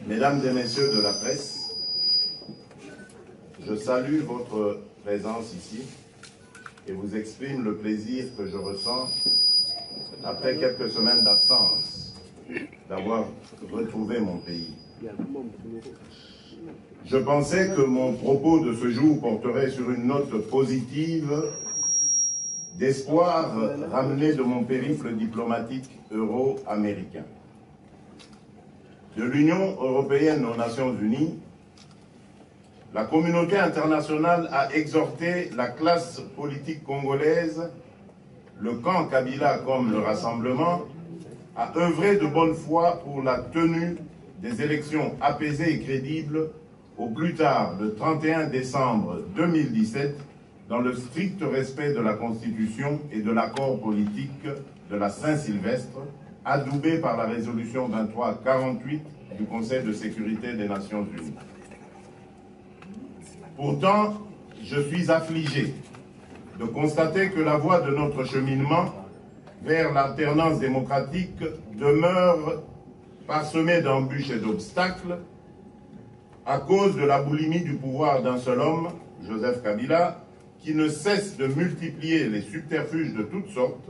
Mesdames et messieurs de la presse, je salue votre présence ici et vous exprime le plaisir que je ressens après quelques semaines d'absence d'avoir retrouvé mon pays. Je pensais que mon propos de ce jour porterait sur une note positive d'espoir ramené de mon périple diplomatique euro-américain. De l'Union européenne aux Nations Unies, la communauté internationale a exhorté la classe politique congolaise, le camp Kabila comme le Rassemblement, à œuvrer de bonne foi pour la tenue des élections apaisées et crédibles au plus tard le 31 décembre 2017 dans le strict respect de la Constitution et de l'accord politique de la Saint-Sylvestre, adoubé par la résolution 2348 du Conseil de sécurité des Nations Unies. Pourtant, je suis affligé de constater que la voie de notre cheminement vers l'alternance démocratique demeure parsemée d'embûches et d'obstacles à cause de la boulimie du pouvoir d'un seul homme, Joseph Kabila, qui ne cesse de multiplier les subterfuges de toutes sortes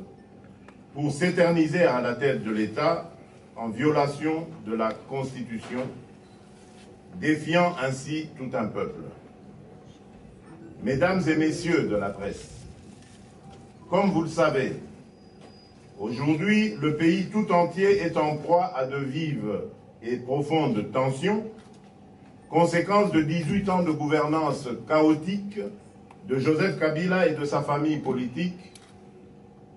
pour s'éterniser à la tête de l'État en violation de la Constitution, défiant ainsi tout un peuple. Mesdames et messieurs de la presse, comme vous le savez, aujourd'hui, le pays tout entier est en proie à de vives et profondes tensions, conséquence de 18 ans de gouvernance chaotique de Joseph Kabila et de sa famille politique,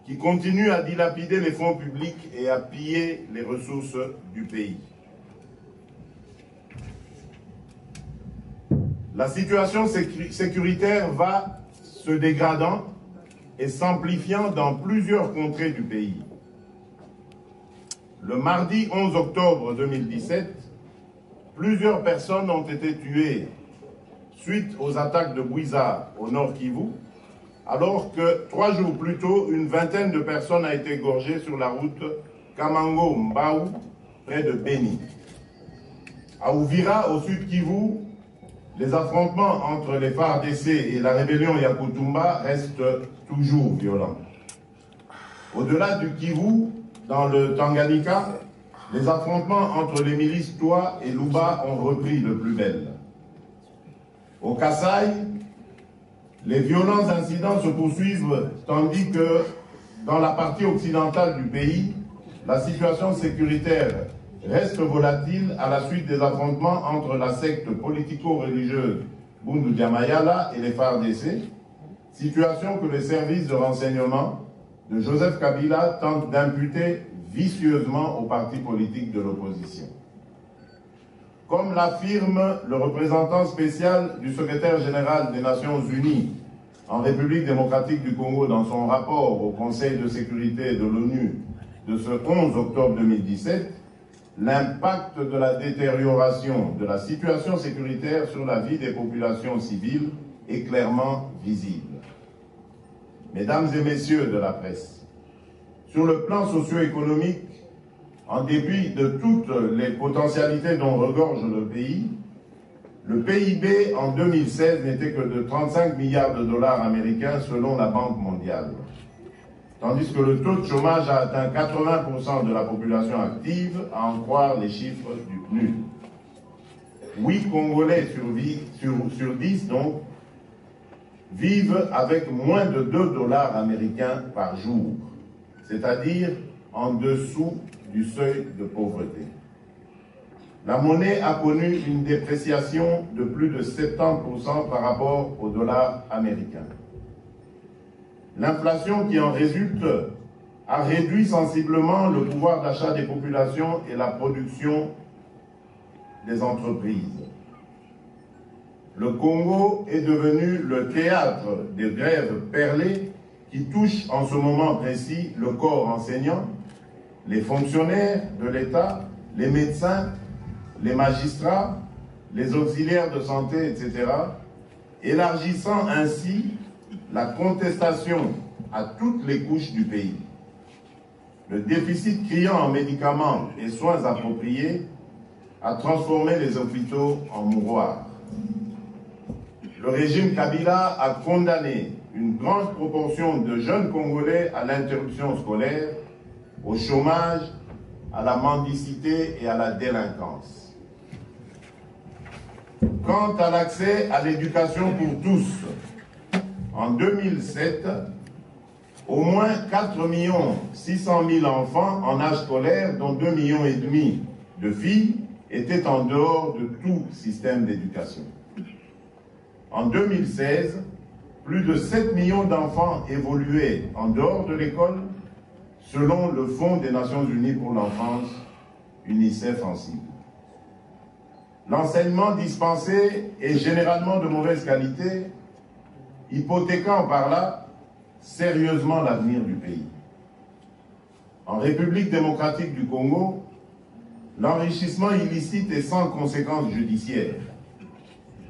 qui continue à dilapider les fonds publics et à piller les ressources du pays. La situation sécuritaire va se dégradant et s'amplifiant dans plusieurs contrées du pays. Le mardi 11 octobre 2017, plusieurs personnes ont été tuées suite aux attaques de Bouiza au Nord Kivu, alors que 3 jours plus tôt, une vingtaine de personnes a été égorgée sur la route Kamango-Mbaou, près de Beni. À Uvira, au Sud Kivu, les affrontements entre les FARDC et la rébellion Yakutumba restent toujours violents. Au-delà du Kivu, dans le Tanganyika, les affrontements entre les milices Toa et Luba ont repris de plus belle. Au Kasaï, les violents incidents se poursuivent tandis que dans la partie occidentale du pays, la situation sécuritaire reste volatile à la suite des affrontements entre la secte politico-religieuse Bundu Diamayala et les FARDC, situation que les services de renseignement de Joseph Kabila tentent d'imputer vicieusement aux partis politiques de l'opposition. Comme l'affirme le représentant spécial du secrétaire général des Nations Unies en République démocratique du Congo dans son rapport au Conseil de sécurité de l'ONU de ce 11 octobre 2017, l'impact de la détérioration de la situation sécuritaire sur la vie des populations civiles est clairement visible. Mesdames et messieurs de la presse, sur le plan socio-économique, en dépit de toutes les potentialités dont regorge le pays, le PIB en 2016 n'était que de 35 milliards de dollars américains selon la Banque mondiale, tandis que le taux de chômage a atteint 80% de la population active, à en croire les chiffres du PNUD. 8 Congolais sur 10 donc vivent avec moins de 2 dollars américains par jour, c'est-à-dire en dessous du seuil de pauvreté. La monnaie a connu une dépréciation de plus de 70% par rapport au dollar américain. L'inflation qui en résulte a réduit sensiblement le pouvoir d'achat des populations et la production des entreprises. Le Congo est devenu le théâtre des grèves perlées qui touche en ce moment précis le corps enseignant, les fonctionnaires de l'État, les médecins, les magistrats, les auxiliaires de santé, etc., élargissant ainsi la contestation à toutes les couches du pays. Le déficit criant en médicaments et soins appropriés a transformé les hôpitaux en mouroirs. Le régime Kabila a condamné une grande proportion de jeunes Congolais à l'interruption scolaire, au chômage, à la mendicité et à la délinquance. Quant à l'accès à l'éducation pour tous, en 2007, au moins 4 600 000 enfants en âge scolaire, dont 2,5 millions de filles, étaient en dehors de tout système d'éducation. En 2016, plus de 7 millions d'enfants évoluaient en dehors de l'école, selon le Fonds des Nations Unies pour l'enfance, UNICEF en cible. L'enseignement dispensé est généralement de mauvaise qualité, hypothéquant par là sérieusement l'avenir du pays. En République démocratique du Congo, l'enrichissement illicite est sans conséquence judiciaire.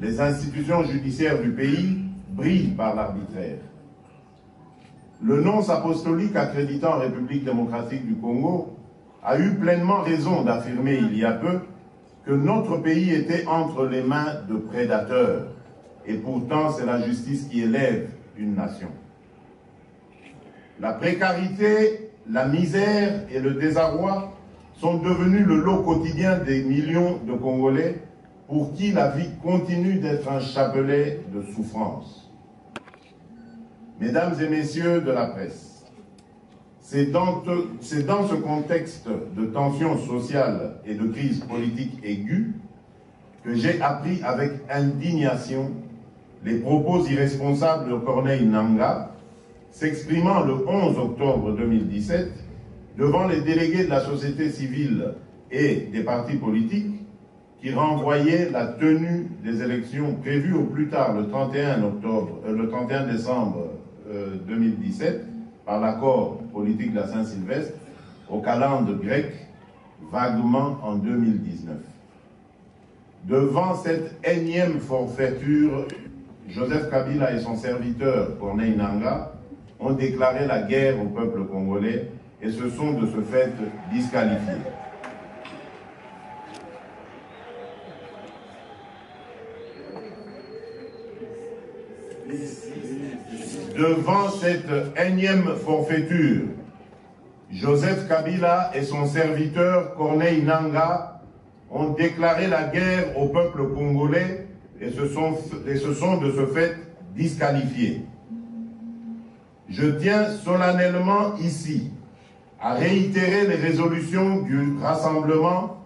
Les institutions judiciaires du pays brillent par l'arbitraire. Le nonce apostolique accréditant en République démocratique du Congo a eu pleinement raison d'affirmer il y a peu que notre pays était entre les mains de prédateurs. Et pourtant, c'est la justice qui élève une nation. La précarité, la misère et le désarroi sont devenus le lot quotidien des millions de Congolais pour qui la vie continue d'être un chapelet de souffrance. Mesdames et messieurs de la presse, c'est dans ce contexte de tension sociale et de crise politique aiguë que j'ai appris avec indignation les propos irresponsables de Corneille Nangaa, s'exprimant le 11 octobre 2017 devant les délégués de la société civile et des partis politiques qui renvoyaient la tenue des élections prévues au plus tard le 31 décembre 2017 par l'accord politique de la Saint-Sylvestre au calendrier grec vaguement en 2019. Devant cette énième forfaiture, Joseph Kabila et son serviteur Corneille Nangaa ont déclaré la guerre au peuple congolais et se sont de ce fait disqualifiés. Devant cette énième forfaiture, Joseph Kabila et son serviteur Corneille Nangaa ont déclaré la guerre au peuple congolais et se sont de ce fait disqualifiés. Je tiens solennellement ici à réitérer les résolutions du rassemblement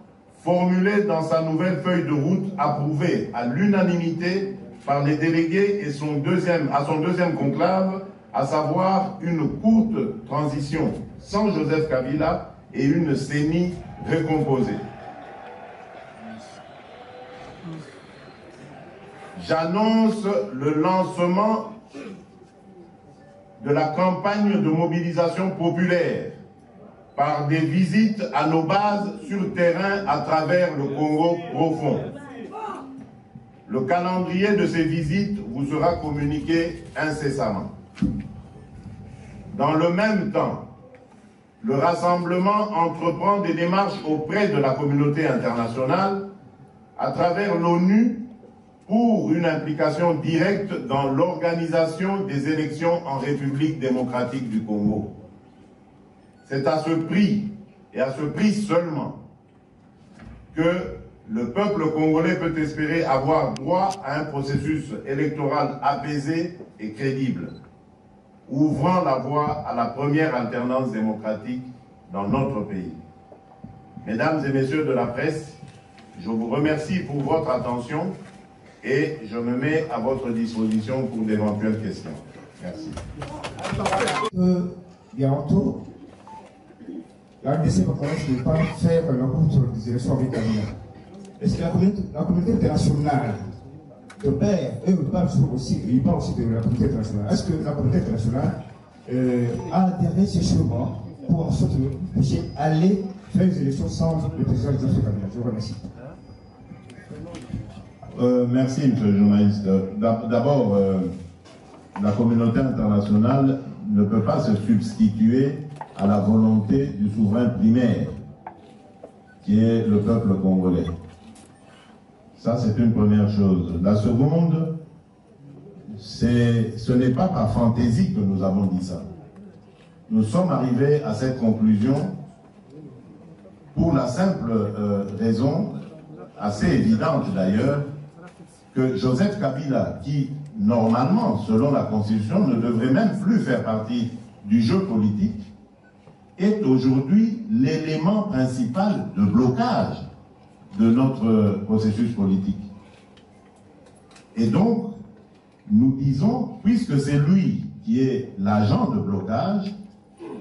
formulées dans sa nouvelle feuille de route approuvée à l'unanimité par les délégués et à son deuxième conclave, à savoir une courte transition sans Joseph Kabila et une CENI recomposée. J'annonce le lancement de la campagne de mobilisation populaire par des visites à nos bases sur terrain à travers le Congo profond. Le calendrier de ces visites vous sera communiqué incessamment. Dans le même temps, le rassemblement entreprend des démarches auprès de la communauté internationale à travers l'ONU pour une implication directe dans l'organisation des élections en République démocratique du Congo. C'est à ce prix, et à ce prix seulement, que le peuple congolais peut espérer avoir droit à un processus électoral apaisé et crédible, ouvrant la voie à la première alternance démocratique dans notre pays. Mesdames et messieurs de la presse, je vous remercie pour votre attention et je me mets à votre disposition pour d'éventuelles questions. Merci. Bientôt, la RDC va commencer de ne pas faire la route des élections avec Kabila. Est-ce que la communauté internationale, de pair, eux parlent aussi de la communauté internationale. Est-ce que la communauté internationale à intervenir sûrement pour en sorte que vous puissiez aller faire les élections sans le président Joseph Kabila. Je vous remercie. Merci, monsieur le journaliste. D'abord, la communauté internationale ne peut pas se substituer à la volonté du souverain primaire, qui est le peuple congolais. Ça, c'est une première chose. La seconde, ce n'est pas par fantaisie que nous avons dit ça. Nous sommes arrivés à cette conclusion pour la simple raison, assez évidente d'ailleurs, que Joseph Kabila, qui normalement, selon la Constitution, ne devrait même plus faire partie du jeu politique, est aujourd'hui l'élément principal de blocage de notre processus politique. Et donc, nous disons, puisque c'est lui qui est l'agent de blocage,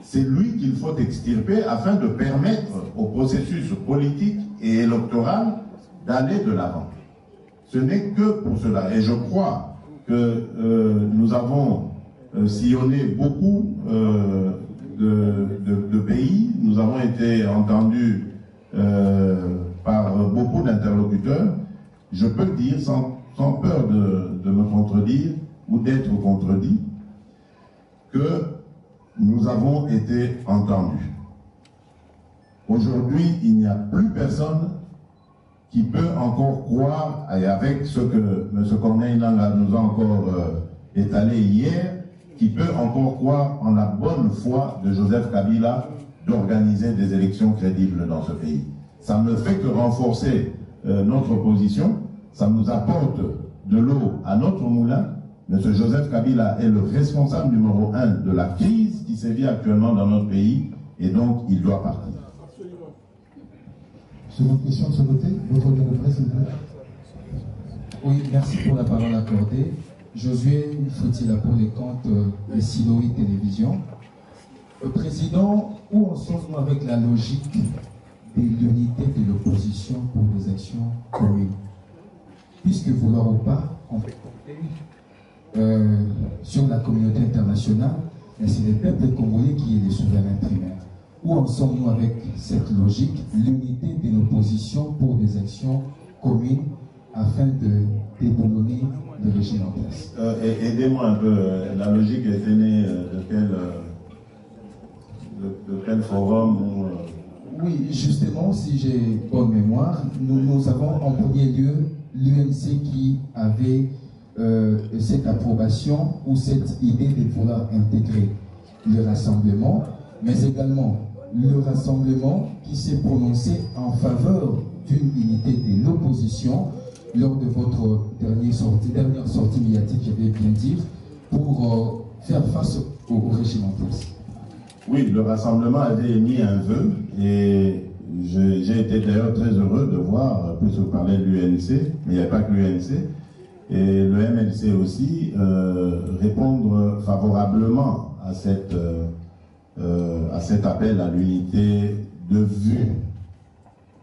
c'est lui qu'il faut extirper afin de permettre au processus politique et électoral d'aller de l'avant. Ce n'est que pour cela. Et je crois que nous avons sillonné beaucoup de pays. Nous avons été entendus par beaucoup d'interlocuteurs. Je peux dire, sans peur de me contredire ou d'être contredit, que nous avons été entendus. Aujourd'hui, il n'y a plus personne qui peut encore croire, et avec ce que M. Corneille Nangaa nous a encore étalé hier, qui peut encore croire en la bonne foi de Joseph Kabila d'organiser des élections crédibles dans ce pays. Ça ne fait que renforcer notre position, ça nous apporte de l'eau à notre moulin. M. Joseph Kabila est le responsable numéro 1 de la crise qui sévit actuellement dans notre pays, et donc il doit partir. Seconde question de ce côté, votre ordre de presse, s'il vous plaît. Oui, merci pour la parole accordée. Josué Foutila pour les comptes de Siloï Télévision. Président, où en sommes-nous avec la logique de l'unité de l'opposition pour des actions communes? Puisque vouloir ou pas, on peut compter sur la communauté internationale, mais c'est le peuple congolais qui est le souverain primaire. Où en sommes-nous avec cette logique, l'unité de l'opposition pour des actions communes afin de déboulonner le régime en place? Aidez-moi un peu, la logique était née de quel forum ou, Oui, justement, si j'ai bonne mémoire, nous avons en premier lieu l'UNC qui avait cette approbation ou cette idée de vouloir intégrer le rassemblement, mais également le rassemblement qui s'est prononcé en faveur d'une unité de l'opposition lors de votre dernière sortie médiatique, je vais bien dire, pour faire face au régime en place. Oui, le rassemblement avait émis un vœu et j'ai été d'ailleurs très heureux de voir, puisque vous parlez de l'UNC, mais il n'y a pas que l'UNC, et le MLC aussi, répondre favorablement à cet appel à l'unité de vue.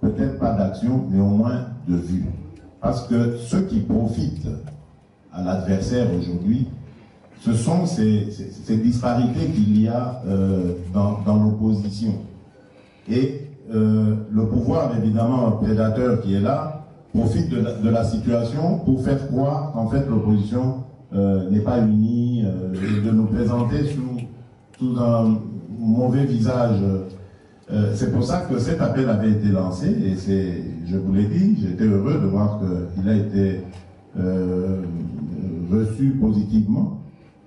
Peut-être pas d'action, mais au moins de vue. Parce que ceux qui profitent à l'adversaire aujourd'hui, ce sont ces disparités qu'il y a dans l'opposition. Et le pouvoir, évidemment, prédateur qui est là, profite de la situation pour faire croire qu'en fait l'opposition n'est pas unie, et de nous présenter sous un mauvais visage. C'est pour ça que cet appel avait été lancé, et je vous l'ai dit, j'étais heureux de voir qu'il a été reçu positivement.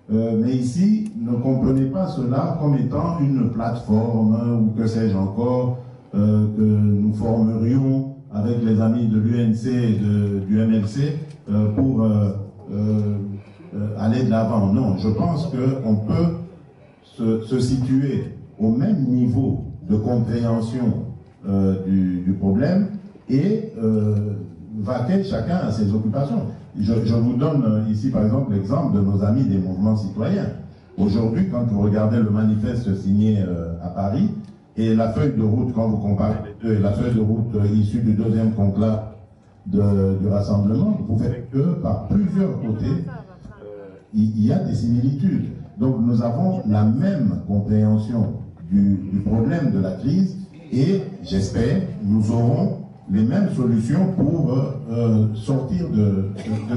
Mais ici, ne comprenez pas cela comme étant une plateforme, ou que sais-je encore, que nous formerions avec les amis de l'UNC et du MLC pour aller de l'avant. Non, je pense qu'on peut se situer au même niveau de compréhension du problème et vaquer chacun à ses occupations. Je vous donne ici par exemple l'exemple de nos amis des mouvements citoyens. Aujourd'hui, quand vous regardez le manifeste signé à Paris et la feuille de route, quand vous comparez les deux, et la feuille de route issue du deuxième conclave du rassemblement, vous verrez que par plusieurs côtés, il y a des similitudes. Donc nous avons la même compréhension du problème de la crise et j'espère nous aurons les mêmes solutions pour sortir de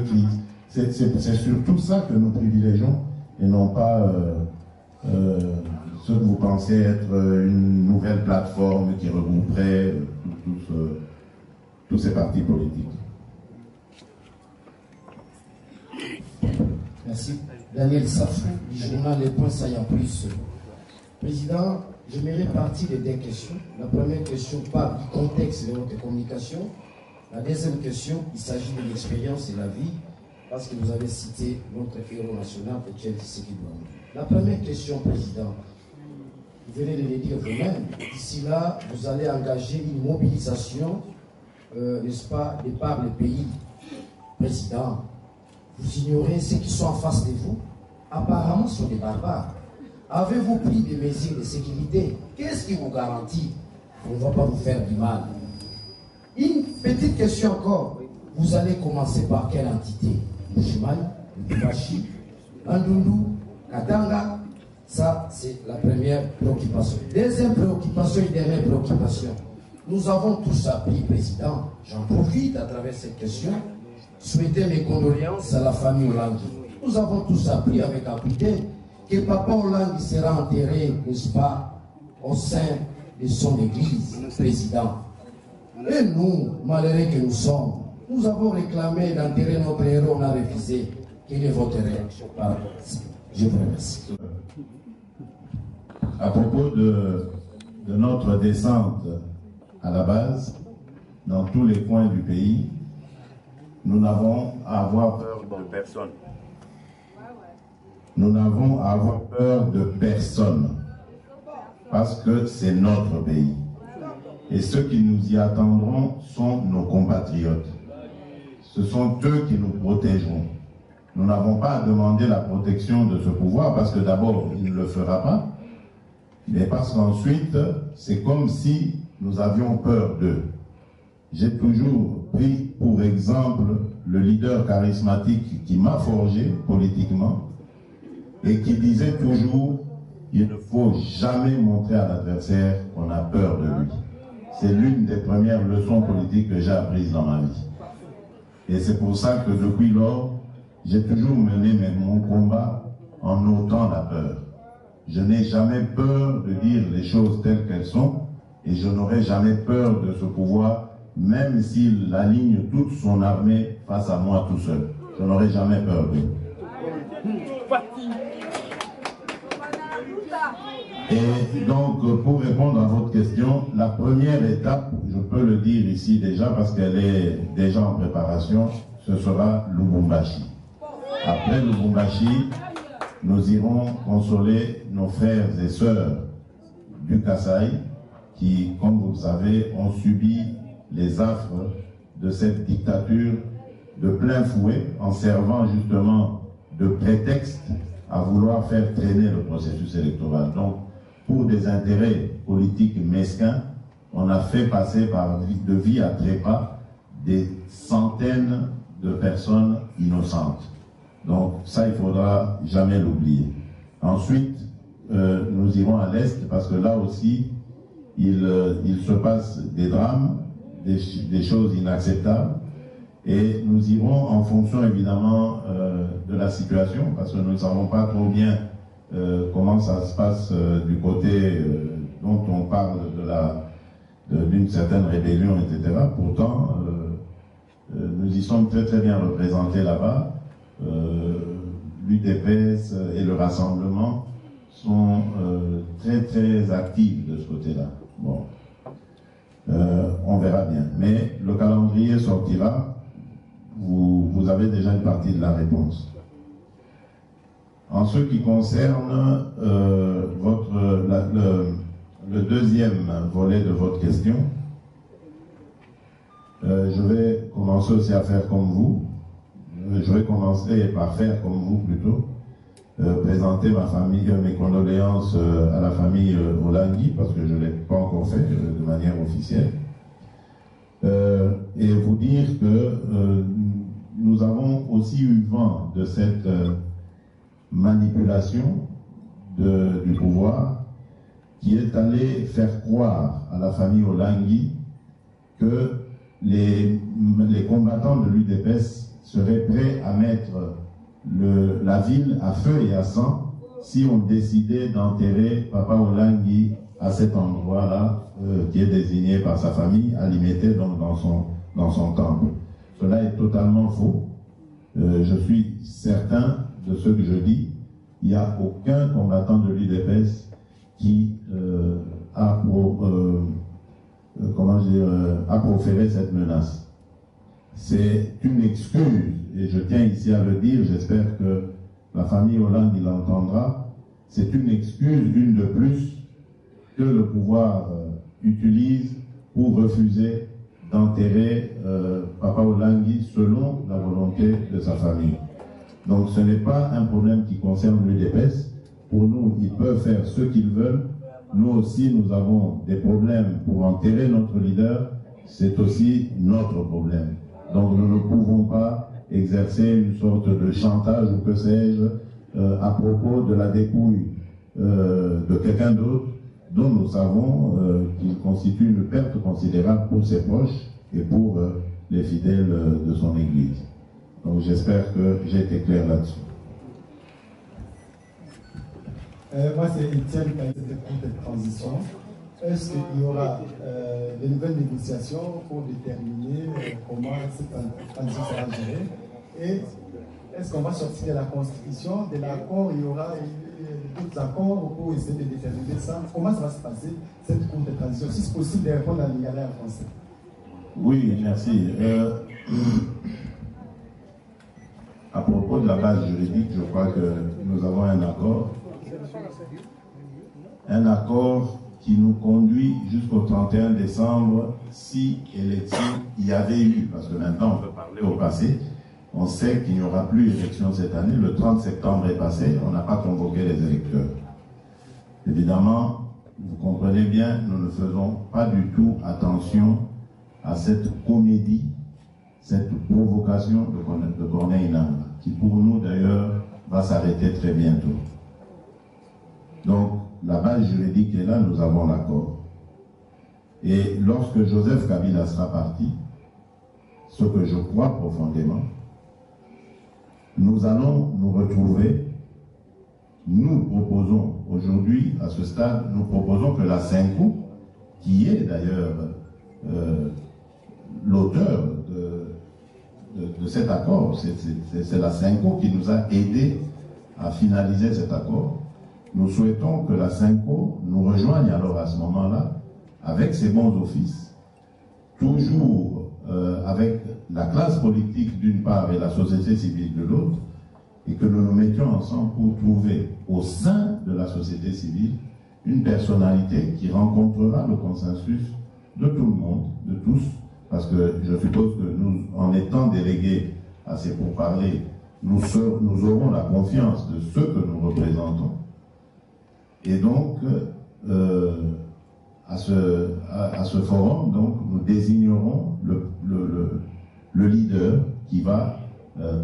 crise. C'est surtout ça que nous privilégions et non pas ce que vous pensez être une nouvelle plateforme qui regrouperait tous ces partis politiques. Merci. Daniel Safou, du journal Les Points Saillants Plus. Président, j'aimerais partir de deux questions. La première question parle du contexte de notre communication. La deuxième question, il s'agit de l'expérience et de la vie, parce que vous avez cité notre héros national, Etienne Tshisekedi. La première question, Président, vous venez de le dire vous-même, d'ici là, vous allez engager une mobilisation, n'est-ce pas, de par le pays. Président, vous ignorez ceux qui sont en face de vous, apparemment sont des barbares. Avez-vous pris des mesures de sécurité? Qu'est-ce qui vous garantit qu'on ne va pas vous faire du mal? Une petite question encore. Vous allez commencer par quelle entité? Mouchimani, Mbashi, Andundu, Katanga? Ça, c'est la première préoccupation. Deuxième préoccupation et dernière préoccupation. Nous avons tous appris, Président, j'en profite à travers cette question, souhaiter mes condoléances à la famille Olangi. Nous avons tous appris avec acuité que Papa Olangi sera enterré, n'est-ce pas, au sein de son église, Président. Et nous, malheureux que nous sommes, nous avons réclamé d'enterrer notre héros, on a refusé. Quelle est votre réaction par rapport à ça? Je vous remercie. À propos de notre descente à la base, dans tous les coins du pays, nous n'avons à avoir peur de personne. Nous n'avons à avoir peur de personne, parce que c'est notre pays. Et ceux qui nous y attendront sont nos compatriotes. Ce sont eux qui nous protégeront. Nous n'avons pas à demander la protection de ce pouvoir, parce que d'abord, il ne le fera pas, mais parce qu'ensuite, c'est comme si nous avions peur d'eux. J'ai toujours pris pour exemple le leader charismatique qui m'a forgé politiquement et qui disait toujours « il ne faut jamais montrer à l'adversaire qu'on a peur de lui ». C'est l'une des premières leçons politiques que j'ai apprises dans ma vie. Et c'est pour ça que depuis lors, j'ai toujours mené mon combat en ôtant la peur. Je n'ai jamais peur de dire les choses telles qu'elles sont et je n'aurai jamais peur de ce pouvoir, même s'il aligne toute son armée face à moi tout seul. Je n'aurai jamais peur d'eux. Et donc, pour répondre à votre question, la première étape, je peux le dire ici déjà parce qu'elle est déjà en préparation, ce sera Lubumbashi. Après Lubumbashi, nous irons consoler nos frères et sœurs du Kasaï qui, comme vous le savez, ont subi les affres de cette dictature de plein fouet en servant justement de prétexte à vouloir faire traîner le processus électoral. Donc, pour des intérêts politiques mesquins, on a fait passer de vie à trépas des centaines de personnes innocentes. Donc ça, il ne faudra jamais l'oublier. Ensuite, nous irons à l'Est parce que là aussi, il se passe des drames, des choses inacceptables. Et nous irons en fonction évidemment de la situation parce que nous ne savons pas trop bien comment ça se passe du côté dont on parle d'une certaine rébellion, etc. Pourtant, nous y sommes très très bien représentés là-bas. L'UDPS et le Rassemblement sont très très actifs de ce côté-là. Bon, on verra bien. Mais le calendrier sortira. Vous avez déjà une partie de la réponse. En ce qui concerne le deuxième volet de votre question, je vais commencer aussi à faire comme vous. Je vais commencer par faire comme vous plutôt, présenter ma famille, mes condoléances à la famille Olangi, parce que je ne l'ai pas encore fait de manière officielle. Et vous dire que nous avons aussi eu vent de cette manipulation du pouvoir qui est allé faire croire à la famille Olangi que les combattants de l'UDPS seraient prêts à mettre la ville à feu et à sang si on décidait d'enterrer Papa Olangi à cet endroit-là, qui est désigné par sa famille, à Limete, donc dans son temple. Cela est totalement faux. Je suis certain de ce que je dis. Il n'y a aucun combattant de l'UDPS qui a proféré cette menace. C'est une excuse, et je tiens ici à le dire, j'espère que la famille Hollande l'entendra, c'est une excuse, une de plus, que le pouvoir utilise pour refuser d'enterrer Papa Olangi selon la volonté de sa famille. Donc ce n'est pas un problème qui concerne l'UDPS. Pour nous, ils peuvent faire ce qu'ils veulent. Nous aussi, nous avons des problèmes pour enterrer notre leader. C'est aussi notre problème. Donc nous ne pouvons pas exercer une sorte de chantage ou que sais-je à propos de la dépouille de quelqu'un d'autre dont nous savons qu'il constitue une perte considérable pour ses proches et pour les fidèles de son Église. Donc j'espère que j'ai été clair là-dessus. Moi, c'est Étienne qui de transition. Est-ce qu'il y aura de nouvelles négociations pour déterminer comment cette transition sera gérée? Et est-ce qu'on va sortir de la Constitution, de l'accord, il y aura d'autres accords pour essayer de déterminer ça? Comment ça va se passer, cette courte transition? Si c'est possible de répondre à l'Ingala en français. Oui, merci. À propos de la base juridique, je crois que nous avons un accord. Un accord qui nous conduit jusqu'au 31 décembre si élection il y avait eu. Parce que maintenant, on peut parler au passé. On sait qu'il n'y aura plus élection cette année. Le 30 septembre est passé. On n'a pas convoqué les électeurs. Évidemment, vous comprenez bien, nous ne faisons pas du tout attention à cette comédie, cette provocation de Corneille Nangaa, qui pour nous d'ailleurs va s'arrêter très bientôt. Donc la base juridique est là, nous avons l'accord. Et lorsque Joseph Kabila sera parti, ce que je crois profondément, nous allons nous retrouver. Nous proposons aujourd'hui, à ce stade, nous proposons que la CENCO, qui est d'ailleurs l'auteur de cet accord, c'est la CENCO qui nous a aidés à finaliser cet accord. Nous souhaitons que la CENCO nous rejoigne alors à ce moment-là avec ses bons offices, toujours avec la classe politique d'une part et la société civile de l'autre, et que nous nous mettions ensemble pour trouver au sein de la société civile une personnalité qui rencontrera le consensus de tout le monde, de tous, parce que je suppose que nous, en étant délégués à ces pourparlers, nous aurons la confiance de ceux que nous représentons. Et donc, à ce forum, donc, nous désignerons le leader qui va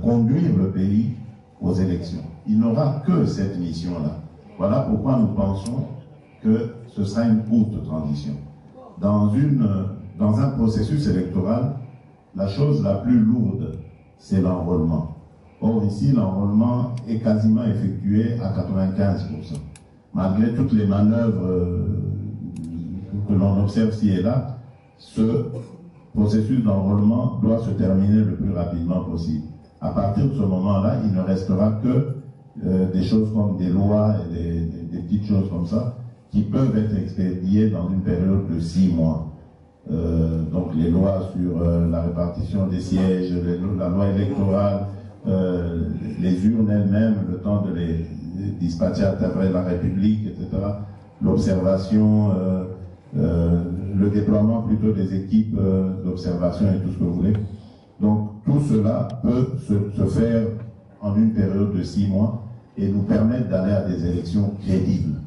conduire le pays aux élections. Il n'aura que cette mission-là. Voilà pourquoi nous pensons que ce sera une courte transition. Dans un processus électoral, la chose la plus lourde, c'est l'enrôlement. Or, ici, l'enrôlement est quasiment effectué à 95%. Malgré toutes les manœuvres que l'on observe ci et là, ce processus d'enrôlement doit se terminer le plus rapidement possible. À partir de ce moment-là, il ne restera que des choses comme des lois et des petites choses comme ça qui peuvent être expédiées dans une période de 6 mois. Donc les lois sur la répartition des sièges, la loi électorale, les urnes elles-mêmes, le temps de les dispatcher à travers la République, etc. L'observation, le déploiement plutôt des équipes d'observation et tout ce que vous voulez. Donc tout cela peut se faire en une période de 6 mois et nous permettre d'aller à des élections crédibles.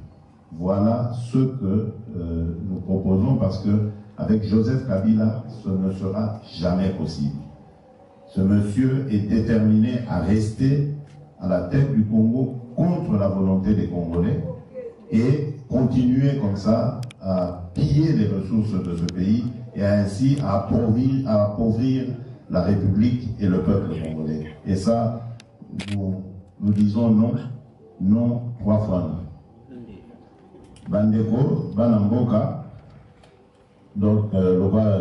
Voilà ce que nous proposons, parce que avec Joseph Kabila, ce ne sera jamais possible. Ce monsieur est déterminé à rester à la tête du Congo contre la volonté des Congolais. et continuer comme ça à piller les ressources de ce pays et ainsi à appauvrir la République et le peuple congolais. Et ça, nous disons non, non, 3 fois non. Bandeko, Banamboka, donc le roi